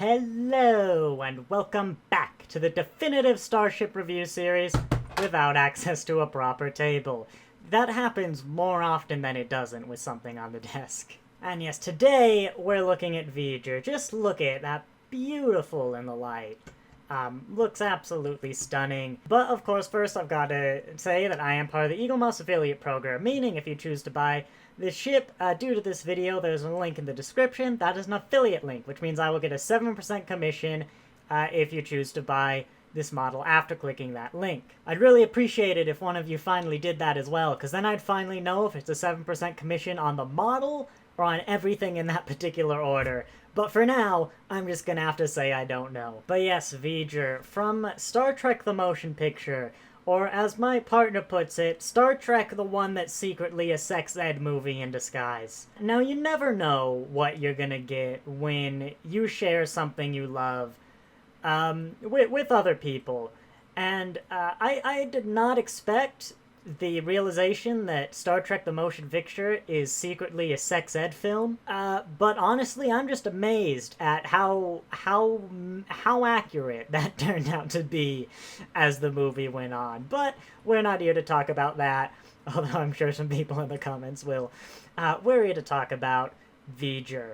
Hello, and welcome back to the definitive Starship review series without access to a proper table. That happens more often than it doesn't with something on the desk. And yes, today we're looking at V'ger. Just look at that, beautiful in the light. Looks absolutely stunning. But of course, first I've got to say that I am part of the Eaglemoss affiliate program, meaning if you choose to buy this ship, due to this video, there's a link in the description. That is an affiliate link, which means I will get a 7% commission if you choose to buy this model after clicking that link. I'd really appreciate it if one of you finally did that as well, because then I'd finally know if it's a 7% commission on the model or on everything in that particular order. But for now, I'm just gonna have to say I don't know. But yes, V'ger, from Star Trek the Motion Picture, or as my partner puts it, Star Trek the one that's secretly a sex ed movie in disguise. Now, you never know what you're gonna get when you share something you love with other people. And I did not expect the realization that Star Trek the Motion Picture is secretly a sex ed film, but honestly, I'm just amazed at how accurate that turned out to be as the movie went on. But we're not here to talk about that, although I'm sure some people in the comments will. We're here to talk about V'ger,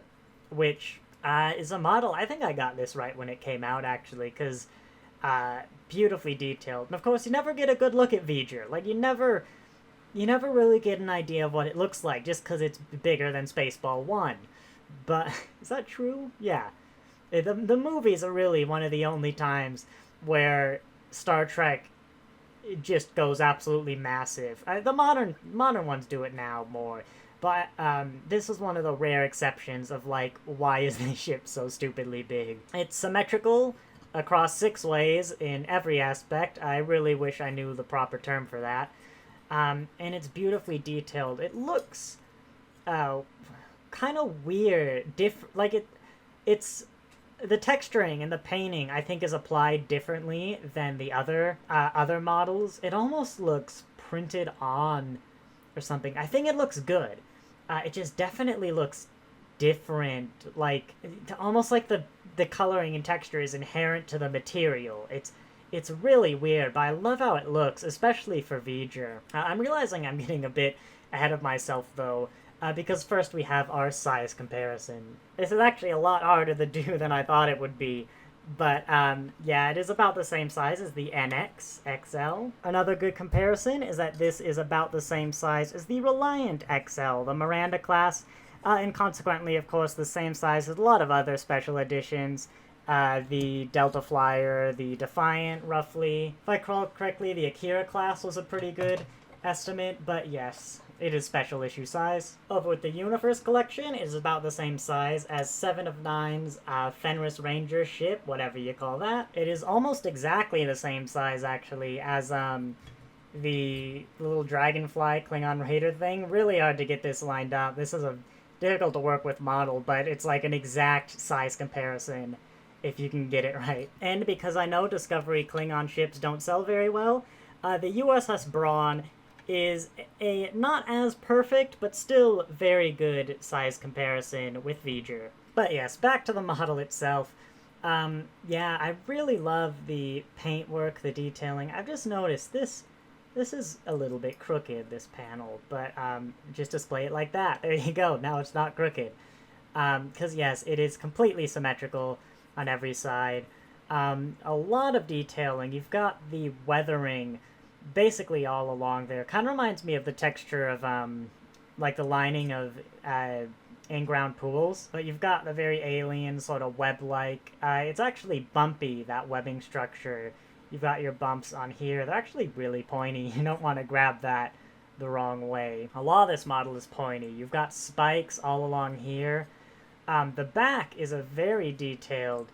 which is a model. I think I got this right when it came out, actually, because beautifully detailed. And of course, you never get a good look at V'ger. Like, you never really get an idea of what it looks like just because it's bigger than Spaceball 1. But, is that true? Yeah. The movies are really one of the only times where Star Trek just goes absolutely massive. The modern ones do it now more. But this is one of the rare exceptions of, like, why is this ship so stupidly big? It's symmetrical across 6 ways in every aspect. I really wish I knew the proper term for that. And it's beautifully detailed. It looks kind of weird. It's the texturing and the painting, I think, is applied differently than the other models. It almost looks printed on or something. I think it looks good. It just definitely looks different, like almost like the coloring and texture is inherent to the material. It's really weird, but I love how it looks, especially for V'ger. I'm realizing I'm getting a bit ahead of myself though, because first we have our size comparison. This is actually a lot harder to do than I thought it would be. But, yeah, it is about the same size as the NX XL. Another good comparison is that this is about the same size as the Reliant XL, the Miranda class, and consequently, of course, the same size as a lot of other special editions. The Delta Flyer, the Defiant, roughly. If I recall correctly, the Akira class was a pretty good estimate, but yes, it is special issue size. Over with the Universe collection, it is about the same size as 7 of 9's Fenris Ranger ship, whatever you call that. It is almost exactly the same size, actually, as the little Dragonfly Klingon Raider thing. Really hard to get this lined up. This is a difficult to work with model, but it's like an exact size comparison if you can get it right. And because I know Discovery Klingon ships don't sell very well, the USS Brawn is a not as perfect, but still very good size comparison with V'ger. But yes, back to the model itself. Yeah, I really love the paintwork, the detailing. I've just noticed this is a little bit crooked, this panel, but just display it like that. There you go, now it's not crooked. Because yes, it is completely symmetrical on every side. A lot of detailing. You've got the weathering basically all along there. Kind of reminds me of the texture of, like the lining of in-ground pools, but you've got the very alien sort of web-like. It's actually bumpy, that webbing structure. You've got your bumps on here. They're actually really pointy. You don't want to grab that the wrong way. A lot of this model is pointy. You've got spikes all along here. The back is a very detailed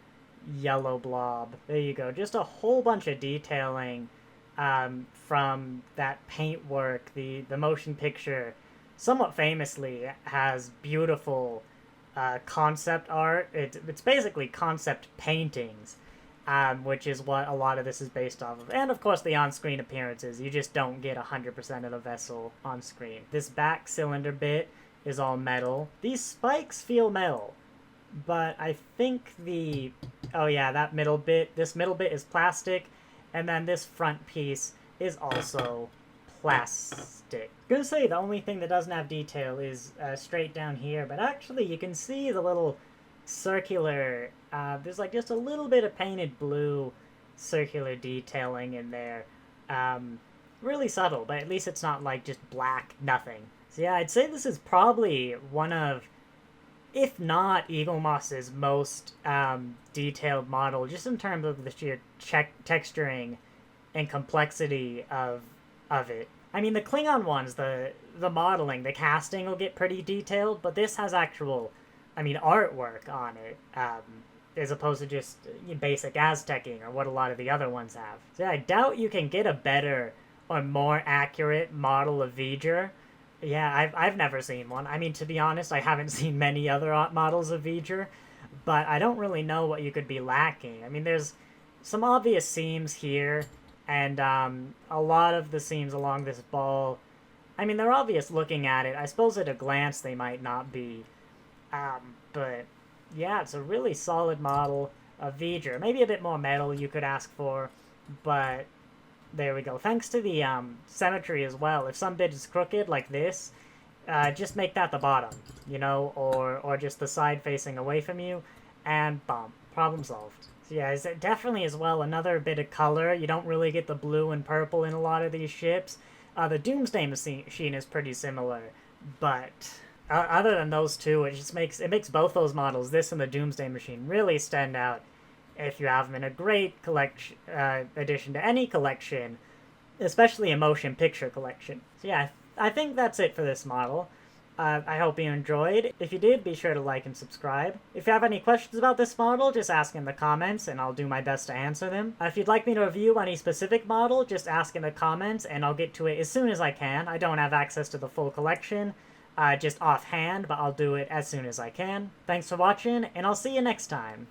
yellow blob. There you go. Just a whole bunch of detailing from that paintwork. The motion picture, somewhat famously, has beautiful concept art. It's basically concept paintings. Which is what a lot of this is based off of. And of course the on-screen appearances. You just don't get 100% of the vessel on screen. This back cylinder bit is all metal. These spikes feel metal. but I think the... Oh yeah, this middle bit is plastic, and then this front piece is also plastic. I'm gonna say the only thing that doesn't have detail is straight down here, but actually you can see the little circular, there's like just a little bit of painted blue circular detailing in there. Really subtle, but at least it's not like just black nothing. So yeah, I'd say this is probably one of, if not Eaglemoss's most detailed model, just in terms of the sheer texturing and complexity of it. I mean, the Klingon ones, the modeling, the casting will get pretty detailed, but this has actual, I mean, artwork on it, as opposed to just basic Aztecing or what a lot of the other ones have. So yeah, I doubt you can get a better or more accurate model of V'ger. Yeah, I've never seen one. I mean, to be honest, I haven't seen many other models of V'ger, but I don't really know what you could be lacking. I mean, there's some obvious seams here, and a lot of the seams along this ball, I mean, they're obvious looking at it. I suppose at a glance they might not be, but yeah, it's a really solid model of V'ger. Maybe a bit more metal you could ask for, but there we go. Thanks to the symmetry as well. If some bit is crooked like this, just make that the bottom, you know, or just the side facing away from you, and boom, problem solved. So yeah, is definitely as well another bit of color. You don't really get the blue and purple in a lot of these ships. The Doomsday Machine is pretty similar, but other than those two, it just makes both those models, this and the Doomsday Machine, really stand out if you have them in a great collection addition to any collection, especially a motion picture collection. So yeah, I think that's it for this model. I hope you enjoyed. If you did, be sure to like and subscribe. If you have any questions about this model, just ask in the comments and I'll do my best to answer them. If you'd like me to review any specific model, just ask in the comments and I'll get to it as soon as I can. I don't have access to the full collection, just offhand, but I'll do it as soon as I can. Thanks for watching, and I'll see you next time.